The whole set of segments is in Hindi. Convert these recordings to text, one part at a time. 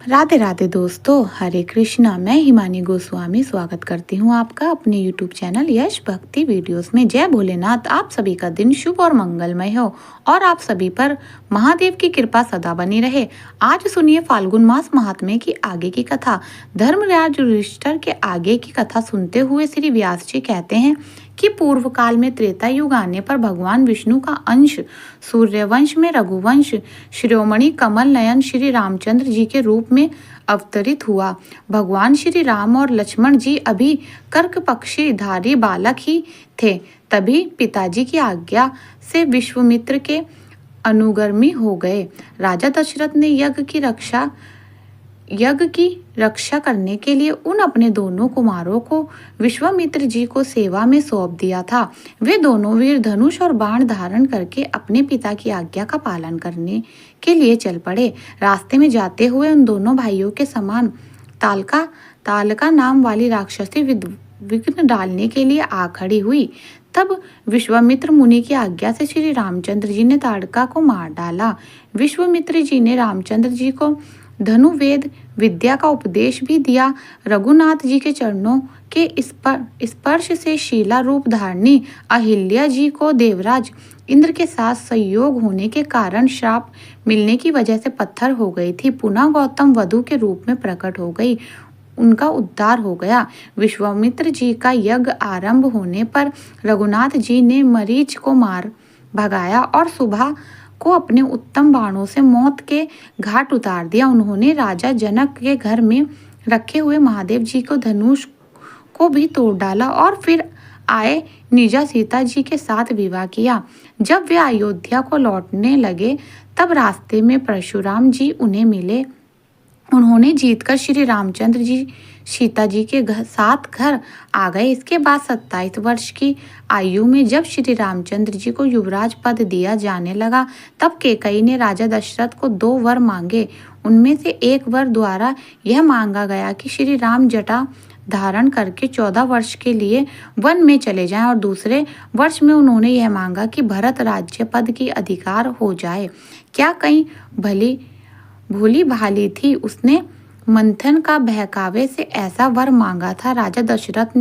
राधे राधे दोस्तों, हरे कृष्णा। मैं हिमानी गोस्वामी स्वागत करती हूँ आपका अपने यूट्यूब चैनल यश भक्ति वीडियोस में। जय भोलेनाथ। आप सभी का दिन शुभ और मंगलमय हो और आप सभी पर महादेव की कृपा सदा बनी रहे। आज सुनिए फाल्गुन मास महात्म्य की आगे की कथा। धर्मराज युधिष्ठिर के आगे की कथा सुनते हुए श्री व्यास जी कहते हैं कि पूर्व काल में त्रेता युग आने पर भगवान विष्णु का अंश सूर्यवंश में रघुवंश शिरोमणि कमल नयन श्री रामचंद्र जी के रूप में अवतरित हुआ। भगवान श्री राम और लक्ष्मण जी अभी कर्क पक्षी धारी बालक ही थे। तभी पिताजी की आज्ञा से विश्वामित्र के अनुगामी हो गए। राजा दशरथ ने यज्ञ की रक्षा करने के लिए उन अपने दोनों कुमारों को विश्वामित्र जी को सेवा में सौंप दिया था। वे दोनों वीर धनुष और बाण धारण करके अपने पिता की आज्ञा का पालन करने के लिए चल पड़े। रास्ते में जाते हुए उन दोनों भाइयों के समान तालका नाम वाली राक्षसी विघ्न डालने के लिए आ खड़ी हुई। तब विश्वामित्र मुनि की आज्ञा से श्री रामचंद्र जी ने ताड़का को मार डाला। विश्वामित्र जी ने रामचंद्र जी को धनुर्वेद विद्या का उपदेश भी दिया। रघुनाथ जी के चरणों के स्पर्श से शीला रूप धारणी अहिल्या जी को देवराज इंद्र के साथ संयोग होने के कारण श्राप मिलने की वजह से पत्थर हो गई थी। पुनः गौतम वधु के रूप में प्रकट हो गई। उनका उद्धार हो गया। विश्वामित्र जी का यज्ञ आरंभ होने पर रघुनाथ जी ने मरीच को मार भगाया और सुबह को अपने उत्तम बाणों से मौत के घाट उतार दिया। उन्होंने राजा जनक के घर में रखे हुए महादेव जी को धनुष को भी तोड़ डाला और फिर आए निजा सीता जी के साथ विवाह किया। जब वे अयोध्या को लौटने लगे तब रास्ते में परशुराम जी उन्हें मिले। उन्होंने जीतकर श्री रामचंद्र जी सीता जी के साथ घर आ गए। इसके बाद 27 वर्ष की आयु में जब श्री रामचंद्र जी को युवराज पद दिया जाने लगा तब कैकेयी ने राजा दशरथ को 2 वर मांगे। उनमें से एक वर द्वारा यह मांगा गया कि श्री राम जटा धारण करके 14 वर्ष के लिए वन में चले जाएं और दूसरे वर्ष में उन्होंने यह मांगा कि भरत राज्य पद की अधिकार हो जाए। क्या कहीं भोली भाली थी, उसने मंथन का बहकावे से ऐसा वर मांगा था। राजा दशरथ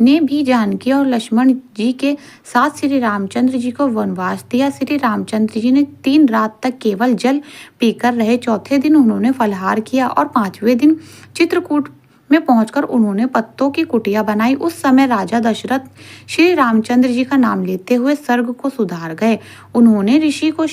ने भी जानकी और लक्ष्मण जी के साथ श्री रामचंद्र जी को वनवास दिया। श्री रामचंद्र जी ने 3 रात तक केवल जल पीकर रहे। चौथे दिन उन्होंने फलाहार किया और 5वें दिन चित्रकूट में पहुंचकर उन्होंने पत्तों की कुटिया बनाई। उस समय राजा दशरथ श्री रामचंद्र जी का नाम लेते हुए स्वर्ग को सुधार गए। उन्होंने ऋषि को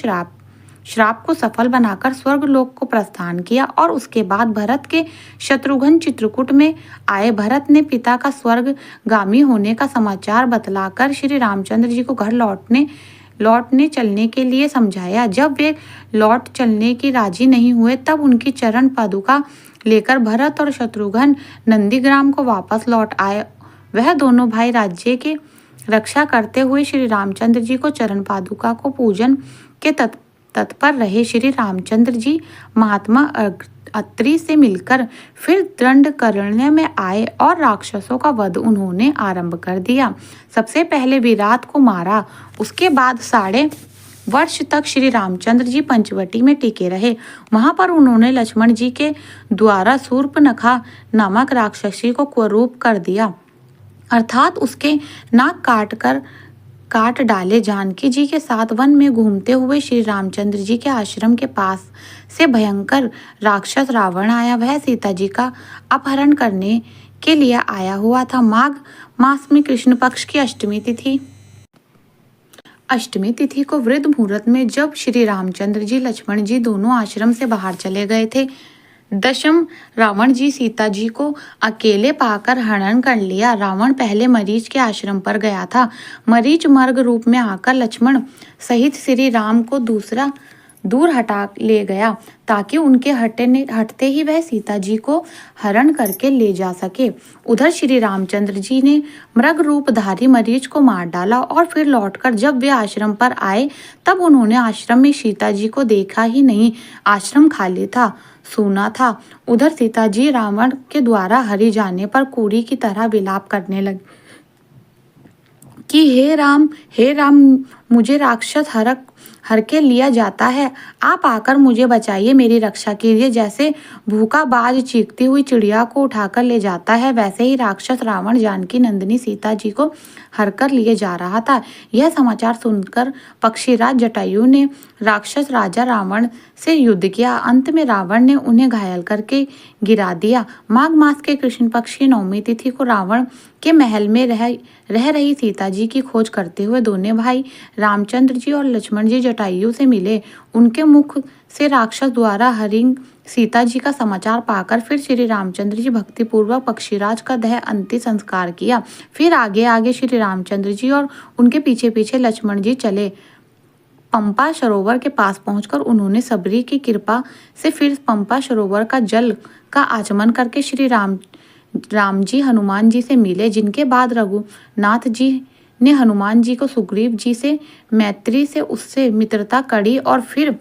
श्राप को सफल बनाकर स्वर्ग लोक को प्रस्थान किया और उसके बाद भरत के शत्रुघ्न चित्रकूट में आए। भरत ने पिता का स्वर्गगामी होने का समाचार बतलाकर श्री रामचंद्र जी को घर लौटने चलने के लिए समझाया। जब वे लौट चलने की राजी नहीं हुए तब उनकी चरण पादुका लेकर भरत और शत्रुघ्न नंदीग्राम को वापस लौट आए। वह दोनों भाई राज्य की रक्षा करते हुए श्री रामचंद्र जी को चरण पादुका को पूजन के तत्पर रहे। श्री रामचंद्र जी महात्मा अत्रि से मिलकर फिर दंडकारण्य में आए और राक्षसों का वध उन्होंने आरंभ कर दिया। सबसे पहले विराट को मारा। उसके बाद 6.5 वर्ष तक श्री रामचंद्र जी पंचवटी में टिके रहे। वहां पर उन्होंने लक्ष्मण जी के द्वारा शूर्पणखा नामक राक्षसी को कुरूप कर दिया, अर्थात उसके नाक काट डाले। जानकी जी के साथ वन में घूमते हुए श्री रामचंद्र जी के आश्रम के पास से भयंकर राक्षस रावण आया। वह सीता जी का अपहरण करने के लिए आया हुआ था। माघ मास में कृष्ण पक्ष की अष्टमी तिथि को वृद्ध मुहूर्त में जब श्री रामचंद्र जी लक्ष्मण जी दोनों आश्रम से बाहर चले गए थे, दशम रावण जी सीता जी को अकेले पाकर हरण कर लिया। रावण पहले मरीच के आश्रम पर गया था। मरीच मर्ग रूप में आकर लक्ष्मण सहित श्री राम को दूर हटा ले गया ताकि उनके हटते ही वह सीता जी को हरण करके ले जा सके। उधर श्री रामचंद्र जी ने मृग रूपधारी मरीच को मार डाला और फिर लौटकर जब वे आश्रम पर आए तब उन्होंने आश्रम में सीता जी को देखा ही नहीं। आश्रम खाली था, सूना था। उधर सीता जी रावण के द्वारा हरि जाने पर कुड़ी की तरह विलाप करने लगी कि हे राम, मुझे राक्षस हर के लिया जाता है। आप आकर मुझे बचाइए, मेरी रक्षा कीजिए। जैसे भूखा बाज चीखती हुई चिड़िया को उठाकर ले जाता है, वैसे ही राक्षस रावण जानकी नंदिनी सीता जी को हर कर लिए जा रहा था। यह समाचार सुनकर पक्षीराज जटायु ने राक्षस राजा रावण से युद्ध किया। अंत में रावण ने उन्हें घायल करके गिरा दिया। माघ मास के कृष्ण पक्ष की नवमी तिथि को रावण के महल में रह रही सीता जी की खोज करते हुए दोनों भाई रामचंद्र जी और लक्ष्मण जी जटायु से मिले। उनके मुख से राक्षस द्वारा हरिंग सीता जी का समाचार पाकर फिर श्री रामचंद्र जी भक्तिपूर्वक पक्षीराज का दह अंतिम संस्कार किया। फिर आगे आगे श्री रामचंद्र जी और उनके पीछे पीछे लक्ष्मण जी चले। पंपा सरोवर के पास पहुंचकर उन्होंने सबरी की कृपा से फिर पंपा सरोवर का जल का आचमन करके श्री राम जी हनुमान जी से मिले, जिनके बाद रघुनाथ जी ने हनुमान जी को सुग्रीव जी से मैत्री से उससे मित्रता करी और फिर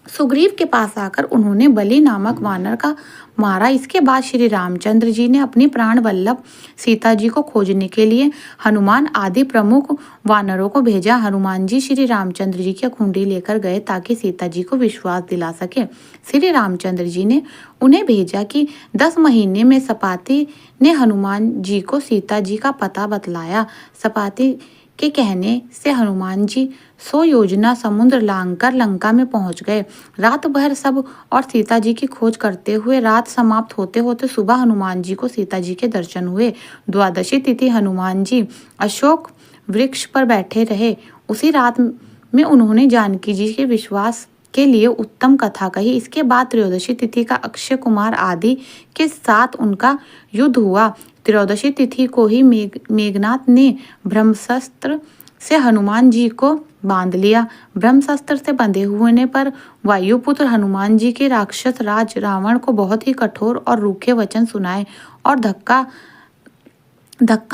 सुग्रीव के पास आकर उन्होंने बलि नामक वानर का मारा। इसके बाद श्री रामचंद्र जी ने अपनी प्राण वल्लभ सीता जी को खोजने के लिए हनुमान आदि प्रमुख वानरों को भेजा। हनुमान जी श्री रामचंद्र जी की कुंडी लेकर गए ताकि सीता जी को विश्वास दिला सके। श्री रामचंद्र जी ने उन्हें भेजा कि 10 महीने में सपाती ने हनुमान जी को सीता जी का पता बतलाया। सपाती के कहने से हनुमान जी 100 योजना समुद्र लांघकर लंका में पहुंच गए। रात भर सब और सीता जी की खोज करते हुए रात समाप्त होते होते सुबह हनुमान जी को सीता जी के दर्शन हुए। द्वादशी तिथि हनुमान जी अशोक वृक्ष पर बैठे रहे। उसी रात में उन्होंने जानकी जी के विश्वास के लिए उत्तम कथा कही। इसके बाद त्रयोदशी तिथि का अक्षय कुमार आदि के साथ उनका युद्ध हुआ। त्रयोदशी तिथि को ही मेघनाथ ने ब्रह्मशस्त्र से हनुमान जी को बांध लिया। ब्रह्मशस्त्र से बंधे होने पर वायुपुत्र हनुमान जी के राक्षस राज रावण को बहुत ही कठोर और रूखे वचन सुनाए और धक्का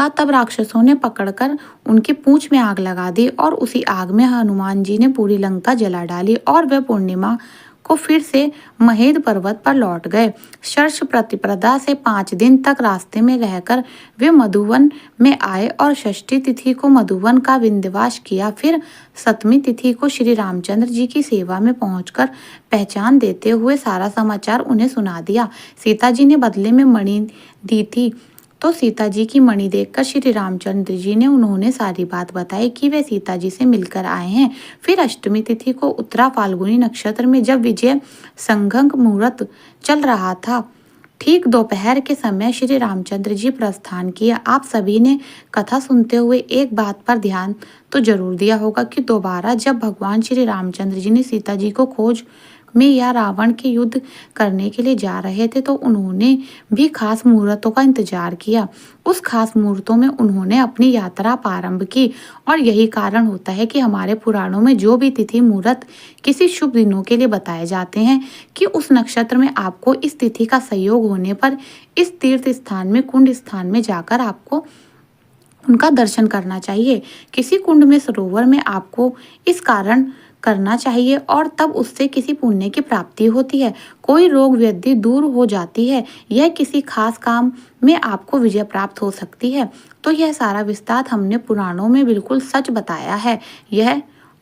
तब राक्षसों ने पकड़कर उनकी पूंछ में आग लगा दी और उसी आग में हनुमान जी ने पूरी लंका जला डाली और वे पूर्णिमा को फिर से महेंद्र पर्वत पर लौट गए। शर्ष प्रतिपदा से 5 दिन तक रास्ते में रहकर वे मधुवन में आए और षष्ठी तिथि को मधुवन का विंध्यवास किया। फिर 7वीं तिथि को श्री रामचंद्र जी की सेवा में पहुंचकर पहचान देते हुए सारा समाचार उन्हें सुना दिया। सीता जी ने बदले में मणि दी थी, तो सीता जी की मणि देखकर श्री रामचंद्र जी ने उन्होंने सारी बात बताई कि वे सीता जी से मिलकर आए हैं। फिर अष्टमी तिथि को उत्तरा फाल्गुनी नक्षत्र में जब विजय संघंग मुहूर्त चल रहा था, ठीक दोपहर के समय श्री रामचंद्र जी प्रस्थान किया। आप सभी ने कथा सुनते हुए एक बात पर ध्यान तो जरूर दिया होगा कि दोबारा जब भगवान श्री रामचंद्र जी ने सीता जी को खोज में या रावण के युद्ध करने के लिए जा रहे थे तो उन्होंने भी खास मुहूर्तों का इंतजार किया। उस खास मुहूर्तों में उन्होंने अपनी यात्रा प्रारंभ की और यही कारण होता है कि हमारे पुराणों में जो भी तिथि मुहूर्त किसी शुभ दिनों के लिए बताए जाते हैं कि उस नक्षत्र में आपको इस तिथि का संयोग होने पर इस तीर्थ स्थान में कुंड स्थान में जाकर आपको उनका दर्शन करना चाहिए। किसी कुंड में सरोवर में आपको इस कारण करना चाहिए और तब उससे किसी पुण्य की प्राप्ति होती है, कोई रोग व्याधि दूर हो जाती है, यह किसी खास काम में आपको विजय प्राप्त हो सकती है। तो यह सारा विस्तार हमने पुराणों में बिल्कुल सच बताया है।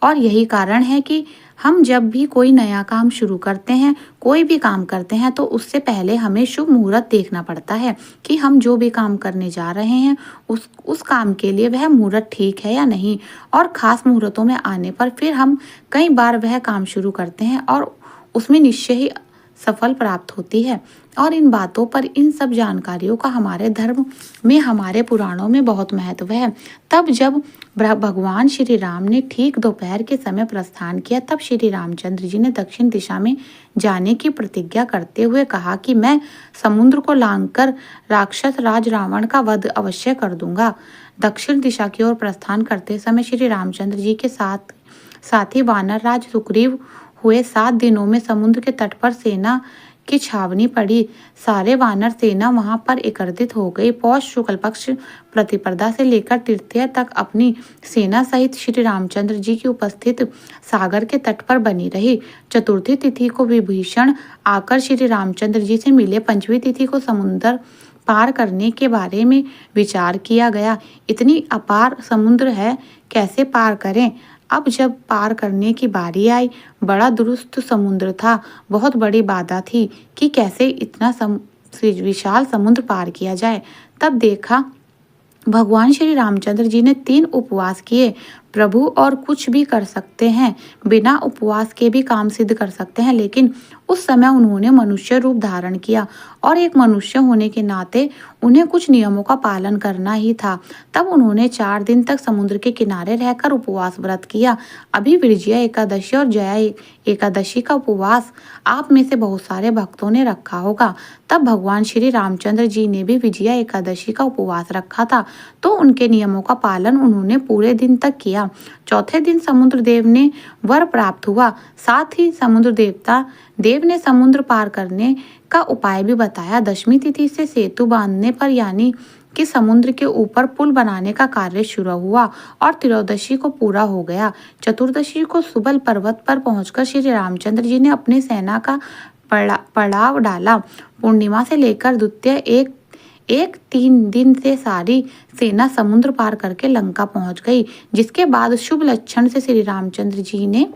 यही कारण है कि हम जब भी कोई नया काम शुरू करते हैं, कोई भी काम करते हैं, तो उससे पहले हमें शुभ मुहूर्त देखना पड़ता है कि हम जो भी काम करने जा रहे हैं उस काम के लिए वह मुहूर्त ठीक है या नहीं। और खास मुहूर्तों में आने पर फिर हम कई बार वह काम शुरू करते हैं और उसमें निश्चय ही सफल प्राप्त होती है। और इन बातों पर, इन सब जानकारियों का हमारे धर्म में, हमारे पुराणों में बहुत महत्व है। तब जब भगवान श्री राम ने ठीक दोपहर के समय प्रस्थान किया, तब श्री रामचंद्र जी ने दक्षिण दिशा में जाने की प्रतिज्ञा करते हुए कहा कि मैं समुद्र को लांघकर राक्षस राज रावण का वध अवश्य कर दूंगा। दक्षिण दिशा की ओर प्रस्थान करते समय श्री रामचंद्र जी के साथी वानर राज सुग्रीव हुए। 7 दिनों में समुद्र के तट पर सेना की छावनी पड़ी। सारे वानर सेना वहां पर एकत्रित हो गई। पौष शुक्ल पक्ष प्रतिपदा से लेकर तृतीया तक अपनी सेना सहित श्री रामचंद्र जी की उपस्थित सागर के तट पर बनी रही। चतुर्थी तिथि को विभीषण आकर श्री रामचंद्र जी से मिले। 5वीं तिथि को समुद्र पार करने के बारे में विचार किया गया। इतनी अपार समुद्र है, कैसे पार करें? अब जब पार करने की बारी आई, बड़ा दुरुस्त समुद्र था। बहुत बड़ी बाधा थी कि कैसे इतना विशाल समुद्र पार किया जाए। तब देखा, भगवान श्री रामचंद्र जी ने 3 उपवास किए। प्रभु और कुछ भी कर सकते हैं, बिना उपवास के भी काम सिद्ध कर सकते हैं, लेकिन उस समय उन्होंने मनुष्य रूप धारण किया और एक मनुष्य होने के नाते उन्हें कुछ नियमों का पालन करना ही था। तब उन्होंने 4 दिन तक समुद्र के किनारे रहकर उपवास व्रत किया। अभी विजया एकादशी और जया एकादशी का उपवास आप में से बहुत सारे भक्तों ने रखा होगा। तब भगवान श्री रामचंद्र जी ने भी विजया एकादशी का उपवास रखा था, तो उनके नियमों का पालन उन्होंने पूरे दिन तक किया। चौथे दिन समुद्र देव ने वर प्राप्त हुआ। साथ ही समुद्र देवता देव ने समुद्र पार करने का उपाय भी बताया। दशमी तिथि से सेतु बांधने पर, यानी कि समुद्र के ऊपर पुल बनाने का कार्य शुरू हुआ और त्रयोदशी को पूरा हो गया। चतुर्दशी को सुबल पर्वत पर पहुंचकर श्री रामचंद्र जी ने अपनी सेना का पड़ाव डाला। पूर्णिमा से लेकर द्वितीय एक 3 दिन से सारी सेना समुद्र पार करके लंका पहुंच गई, जिसके बाद शुभ लक्षण से श्री रामचंद्र जी ने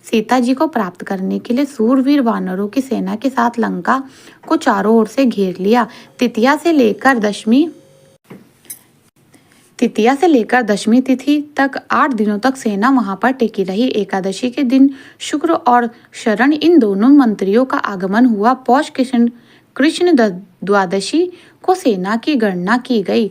सीता जी को प्राप्त करने के लिए सूरवीर वानरों की सेना के साथ लंका को चारों ओर से घेर लिया। तृतीया से लेकर दशमी तिथि तक 8 दिनों तक सेना वहां पर टिकी रही। एकादशी के दिन शुक्र और शरण इन दोनों मंत्रियों का आगमन हुआ। पौष कृष्ण द्वादशी को सेना की गणना की गई,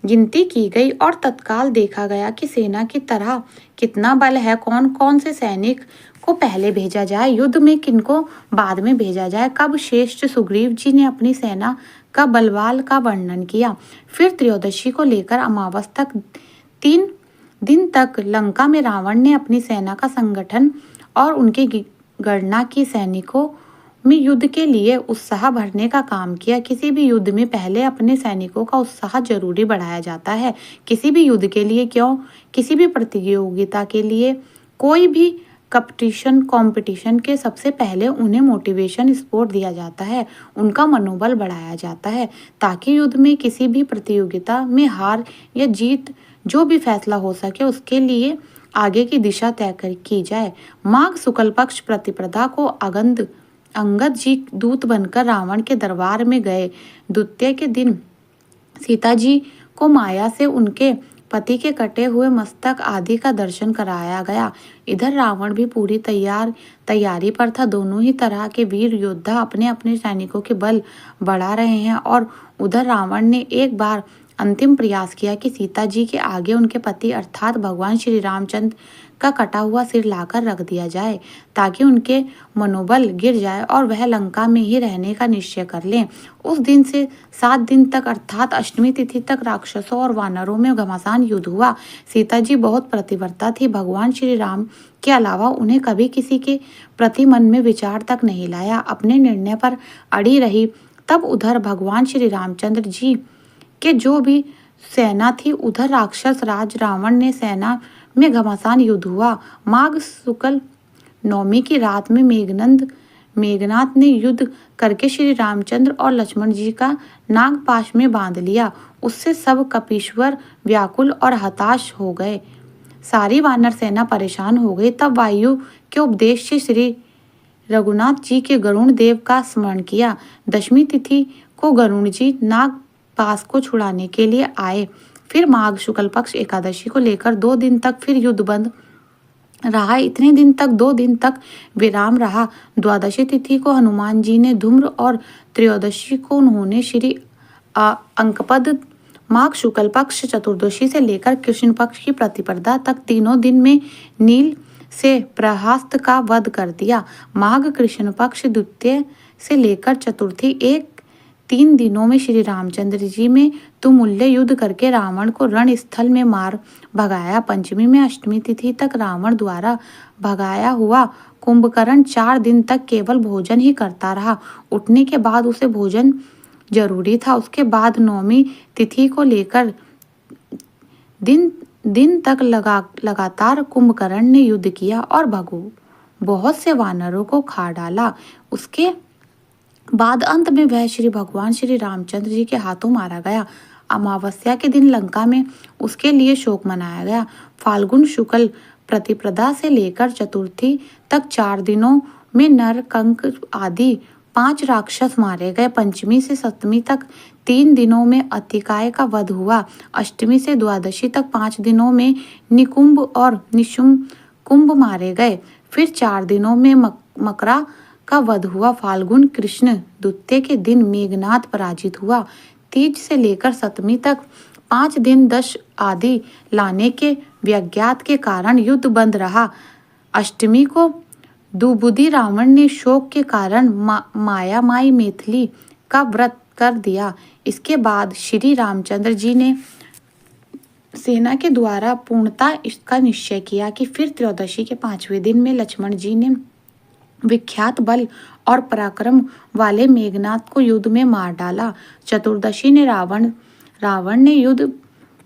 गिनती की गई और तत्काल देखा गया कि सेना की तरह कितना बल है, कौन कौन से सैनिक को पहले भेजा जाए, युद्ध में किनको बाद में भेजा जाए। कब श्रेष्ठ सुग्रीव जी ने अपनी सेना का बलवाल का वर्णन किया। फिर त्रयोदशी को लेकर अमावस तक 3 दिन तक लंका में रावण ने अपनी सेना का संगठन और उनके गणना की। सैनिकों में युद्ध के लिए उत्साह भरने का काम किया। किसी भी युद्ध में पहले अपने सैनिकों का उत्साह जरूरी बढ़ाया जाता है। किसी भी युद्ध के लिए क्यों, किसी भी प्रतियोगिता के लिए, कोई भी कंपटीशन के सबसे पहले उन्हें मोटिवेशन स्पोर्ट दिया जाता है, उनका मनोबल बढ़ाया जाता है, ताकि युद्ध में किसी भी प्रतियोगिता में हार या जीत जो भी फैसला हो सके उसके लिए आगे की दिशा तय की जाए। माघ शुक्ल पक्ष प्रतिपदा को अंगद जी दूत बनकर रावण के दरबार में गए। द्वितीय के दिन सीता जी को माया से उनके पति के कटे हुए मस्तक आदि का दर्शन कराया गया। इधर रावण भी पूरी तैयारी पर था। दोनों ही तरह के वीर योद्धा अपने अपने सैनिकों के बल बढ़ा रहे हैं और उधर रावण ने एक बार अंतिम प्रयास किया कि सीता जी के आगे उनके पति अर्थात भगवान श्री रामचंद्र का कटा हुआ सिर लाकर रख दिया जाए, ताकि उनके मनोबल गिर जाए और वह लंका में ही रहने का निश्चय कर लें। उस दिन से 7 दिन तक अर्थात अष्टमी तिथि तक राक्षसों और वानरों में घमासान युद्ध हुआ। सीता जी बहुत प्रतिव्रता थी। भगवान श्री राम के अलावा उन्हें कभी किसी के प्रति मन में विचार तक नहीं लाया, अपने निर्णय पर अड़ी रही। तब उधर भगवान श्री रामचंद्र जी के जो भी सेना थी, उधर राक्षस राज रावण ने सेना में घमासान युद्ध हुआ। माघ शुक्ल नवमी की रात में मेघनाथ ने युद्ध करके श्री रामचंद्र और लक्ष्मण जी का नागपाश में बांध लिया। उससे सब कपीश्वर व्याकुल और हताश हो गए। सारी वानर सेना परेशान हो गई। तब वायु के उपदेश से श्री रघुनाथ जी के गरुण देव का स्मरण किया। दशमी तिथि को गरुण जी नाग पास को छुड़ाने के लिए आए। फिर माघ शुक्ल पक्ष एकादशी को लेकर 2 दिन तक फिर युद्ध बंद रहा। इतने दिन तक 2 दिन तक विराम रहा। द्वादशी तिथि को हनुमान जी ने धूम्र और त्रयोदशी को उन्होंने श्री अंकपद। माघ शुक्ल पक्ष चतुर्दशी से लेकर कृष्ण पक्ष की प्रतिपदा तक तीनों दिन में नील से प्रहस्त का वध कर दिया। माघ कृष्ण पक्ष द्वितीय से लेकर चतुर्थी 3 दिनों में श्री रामचंद्र जी में तुमुल्य युद्ध करके रावण को रण स्थल में मार भगाया। पंचमी में अष्टमी तिथि तक रावण द्वारा भगाया हुआ कुंभकर्ण 4 दिन तक केवल भोजन ही करता रहा। उठने के बाद उसे भोजन जरूरी था। उसके बाद नौमी तिथि को लेकर दिन तक लगातार कुंभकर्ण ने युद्ध किया और बहुत से वानरों को खा डाला। उसके बाद अंत में वह श्री भगवान श्री रामचंद्र जी के हाथों मारा गया। अमावस्या के दिन लंका में उसके लिए शोक मनाया गया। फाल्गुन शुक्ल प्रतिपदा से लेकर चतुर्थी तक 4 दिनों में नर कंक आदि 5 राक्षस मारे गए। पंचमी से सप्तमी तक 3 दिनों में अतिकाय का वध हुआ। अष्टमी से द्वादशी तक 5 दिनों में निकुंभ और निशुंकुंभ मारे गए। फिर 4 दिनों में मकरा का वध हुआ। फाल्गुन कृष्ण द्वितीया के दिन मेघनाद पराजित हुआ। तीज से लेकर सप्तमी तक 5 दिन दश आदि लाने के व्यज्ञात के कारण युद्ध बंद रहा। अष्टमी को दुबुद्धि रावण ने शोक के कारण मायामाई मैथिली का व्रत कर दिया। इसके बाद श्री रामचंद्र जी ने सेना के द्वारा पूर्णतः इसका निश्चय किया कि फिर त्रयोदशी के 5वें दिन में लक्ष्मण जी ने विख्यात बल और पराक्रम वाले मेघनाद को युद्ध में मार डाला। चतुर्दशी ने रावण ने युद्ध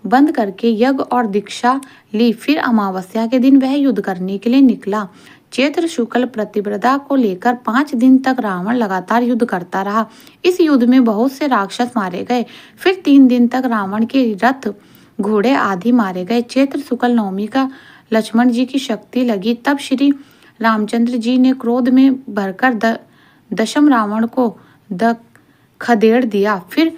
बंद करके यज्ञ और दीक्षा ली। फिर अमावस्या के दिन वह युद्ध करने के लिए निकला। चैत्र शुक्ल प्रतिपदा को लेकर 5 दिन तक रावण लगातार युद्ध करता रहा। इस युद्ध में बहुत से राक्षस मारे गए। फिर 3 दिन तक रावण के रथ घोड़े आदि मारे गए। चैत्र शुक्ल नवमी का लक्ष्मण जी की शक्ति लगी। तब श्री रामचंद्र जी ने क्रोध में भरकर दशम रावण को खदेड़ दिया। फिर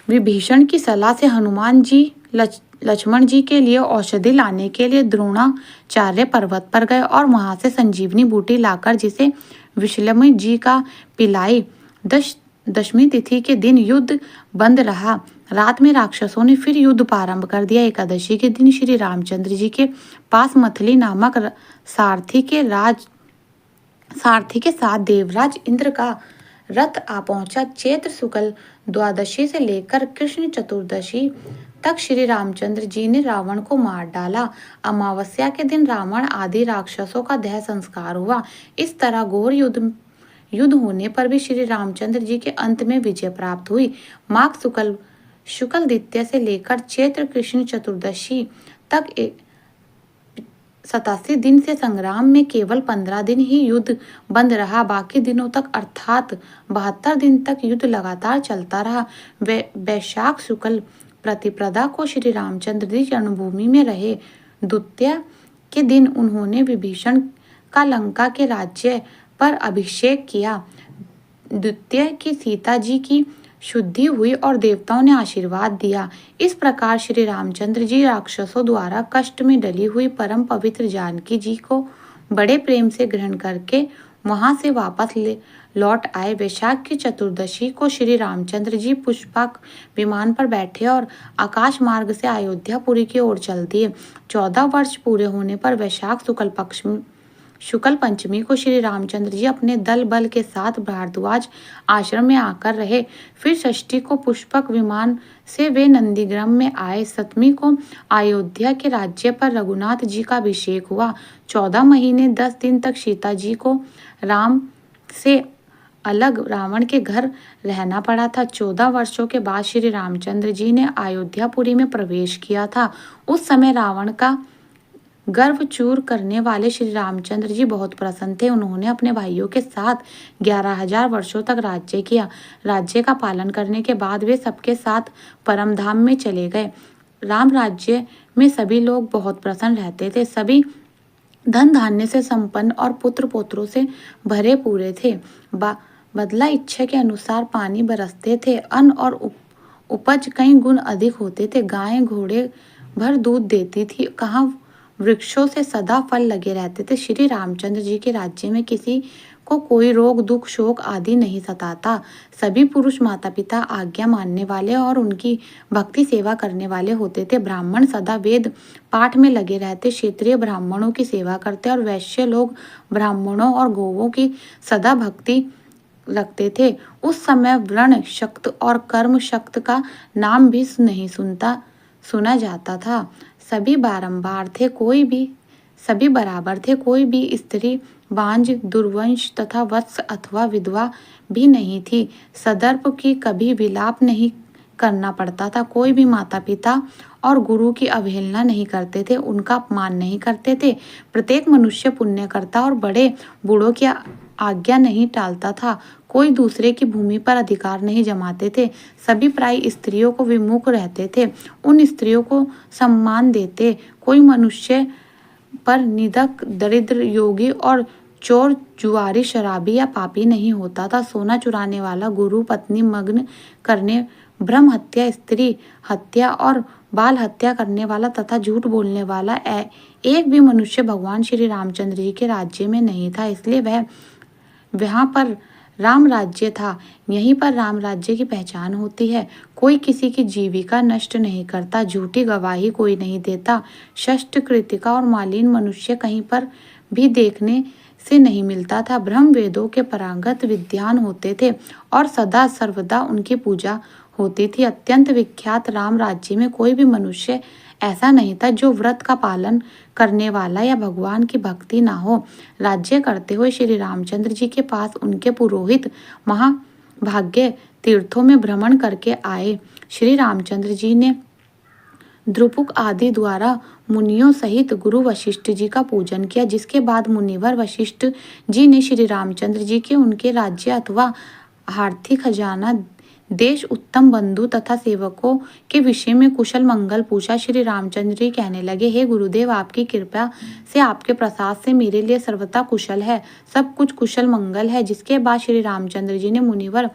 विभीषण की सलाह से हनुमान जी लक्ष्मण जी के लिए औषधि लाने के लिए द्रोणाचार्य पर्वत पर गए और वहां से संजीवनी बूटी लाकर जिसे विश्लम्भ जी का पिलाई। दशमी तिथि के दिन युद्ध बंद रहा। रात में राक्षसों ने फिर युद्ध प्रारंभ कर दिया। एकादशी के दिन श्री रामचंद्र जी के पास मथली नामक सारथी के साथ देवराज इंद्र का रथ आ पहुंचा। चैत्र शुक्ल द्वादशी से लेकर कृष्ण चतुर्दशी तक श्री रामचंद्र जी ने रावण को मार डाला। अमावस्या के दिन रावण आदि राक्षसों का देह संस्कार हुआ। इस तरह घोर युद्ध होने पर भी श्री रामचंद्र जी के अंत में विजय प्राप्त हुई। माघ शुक्ल द्वितीया से लेकर चैत्र कृष्ण चतुर्दशी तक 87 दिन से संग्राम में केवल 15 दिन ही युद्ध बंद रहा। बाकी दिनों तक अर्थात 72 दिन तक युद्ध लगातार चलता रहा। वैशाख शुक्ल प्रतिपदा को श्री रामचंद्र जी रणभूमि में रहे। द्वितीया के दिन उन्होंने विभीषण का लंका के राज्य पर अभिषेक किया। द्वितीया की सीता जी की शुद्धि हुई और देवताओं ने आशीर्वाद दिया। इस प्रकार श्री रामचंद्र जी राक्षसों द्वारा कष्ट में डली हुई परम पवित्र जानकी जी को बड़े प्रेम से ग्रहण करके वहां से वापस लौट आए। वैशाख की चतुर्दशी को श्री रामचंद्र जी पुष्पक विमान पर बैठे और आकाश मार्ग से अयोध्यापुरी की ओर चल दिए। 14 वर्ष पूरे होने पर वैशाख शुक्ल पंचमी को श्री रामचंद्र जी अपने दल बल के साथ भारद्वाज आश्रम में आकर रहे। फिर षष्ठी को पुष्पक विमान से वे नंदीग्राम में आए। सप्तमी को अयोध्या के राज्य पर रघुनाथ जी का अभिषेक हुआ। 14 महीने 10 दिन तक सीता जी को राम से अलग रावण के घर रहना पड़ा था। 14 वर्षों के बाद श्री रामचंद्र जी ने अयोध्यापुरी में प्रवेश किया था। उस समय रावण का गर्व चूर करने वाले श्री रामचंद्र जी बहुत प्रसन्न थे। उन्होंने अपने भाइयों के साथ 11,000 वर्षों तक राज्य किया। राज्य का पालन करने के बाद वे सबके साथ परमधाम में चले गए। राम राज्य में सभी लोग बहुत प्रसन्न रहते थे। सभी धन धान्य से संपन्न और पुत्र पौत्रों से भरे पूरे थे। बदला इच्छा के अनुसार पानी बरसते थे। अन्न और उपज कई गुण अधिक होते थे। गायें घोड़े भर दूध देती थी। कहाँ वृक्षों से सदा फल लगे रहते थे। श्री रामचंद्र जी के राज्य में किसी को कोई रोग दुख शोक आदि नहीं सताता। सभी पुरुष माता पिता आज्ञा मानने वाले और उनकी भक्ति सेवा करने वाले होते थे। ब्राह्मण सदा वेद पाठ में लगे रहते। क्षत्रिय ब्राह्मणों की सेवा करते और वैश्य लोग ब्राह्मणों और गौवों की सदा भक्ति रखते थे। उस समय वर्ण शक्त और कर्म शक्त का नाम भी नहीं सुना जाता था। सभी बराबर थे। कोई भी स्त्री बांझ दुर्वंश तथा वत्स अथवा विधवा भी नहीं थी। सदर्प की कभी विलाप नहीं करना पड़ता था। कोई भी माता पिता और गुरु की अवहेलना नहीं करते थे, उनका अपमान नहीं करते थे। प्रत्येक मनुष्य पुण्य करता और बड़े बूढ़ों की आज्ञा नहीं टालता था। कोई दूसरे की भूमि पर अधिकार नहीं जमाते थे। सभी प्राय स्त्रियों को विमुख रहते थे। उन स्त्रियों को सम्मान देते। कोई मनुष्य पर निंदक, दरिद्र, योगी और चोर, जुआरी, शराबी या पापी नहीं होता था। सोना चुराने वाला, गुरु पत्नी मग्न करने, ब्रह्म हत्या, स्त्री हत्या और बाल हत्या करने वाला तथा झूठ बोलने वाला एक भी मनुष्य भगवान श्री रामचंद्र जी के राज्य में नहीं था। इसलिए वह वहाँ पर राम राज्य था। यहीं पर राम राज्य की पहचान होती है। कोई किसी की जीविका नष्ट नहीं करता, झूठी गवाही कोई नहीं देता, शस्त्र कृतिका और मालिन मनुष्य कहीं पर भी देखने से नहीं मिलता था। ब्रह्म वेदों के पारंगत विद्वान होते थे और सदा सर्वदा उनकी पूजा होती थी। अत्यंत विख्यात राम राज्य में कोई भी मनुष्य ऐसा नहीं था जो व्रत का पालन करने वाला या भगवान की भक्ति ना हो। राज्य करते हुए श्री रामचंद्र जी के पास उनके पुरोहित महाभाग्य तीर्थों में भ्रमण करके आए। श्री रामचंद्र जी ने द्रुपुक आदि द्वारा मुनियों सहित गुरु वशिष्ठ जी का पूजन किया, जिसके बाद मुनिवर वशिष्ठ जी ने श्री रामचंद्र जी के उनके राज्य अथवा आर्थिक खजाना, देश, उत्तम बंधु तथा सेवकों के विषय में कुशल मंगल पूछा। श्री रामचंद्र जी कहने लगे, हे गुरुदेव, आपकी कृपा से, आपके प्रसाद से मेरे लिए सर्वथा कुशल है, सब कुछ कुशल मंगल है। जिसके बाद श्री रामचंद्र जी ने मुनिवर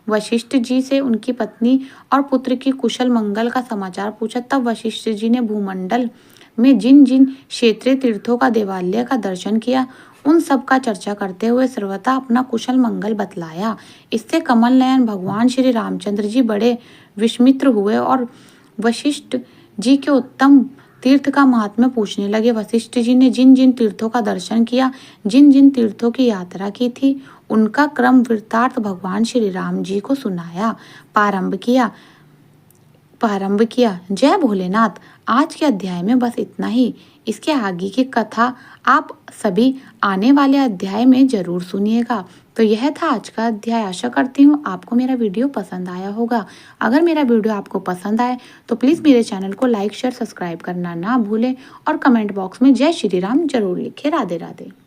वशिष्ठ जी से उनकी पत्नी और पुत्र की कुशल मंगल का समाचार पूछा। तब वशिष्ठ जी ने भूमंडल में जिन जिन क्षेत्रीय तीर्थों का देवालय का दर्शन किया, उन सब का चर्चा करते हुए सर्वथा अपना कुशल मंगल बतलाया। इससे कमल नयन भगवान श्री रामचंद्र जी बड़े विस्मित हुए और वशिष्ठ जी के उत्तम तीर्थ का महात्म्य पूछने लगे। वशिष्ठ जी ने जिन जिन तीर्थों का दर्शन किया, जिन जिन तीर्थों की यात्रा की थी, उनका क्रम वृत्तांत भगवान श्री राम जी को सुनाया। प्रारंभ किया। जय भोलेनाथ। आज के अध्याय में बस इतना ही। इसके आगे की कथा आप सभी आने वाले अध्याय में जरूर सुनिएगा। तो यह था आज का अध्याय। आशा करती हूँ आपको मेरा वीडियो पसंद आया होगा। अगर मेरा वीडियो आपको पसंद आए तो प्लीज़ मेरे चैनल को लाइक, शेयर, सब्सक्राइब करना ना भूलें और कमेंट बॉक्स में जय श्री राम जरूर लिखें। राधे राधे।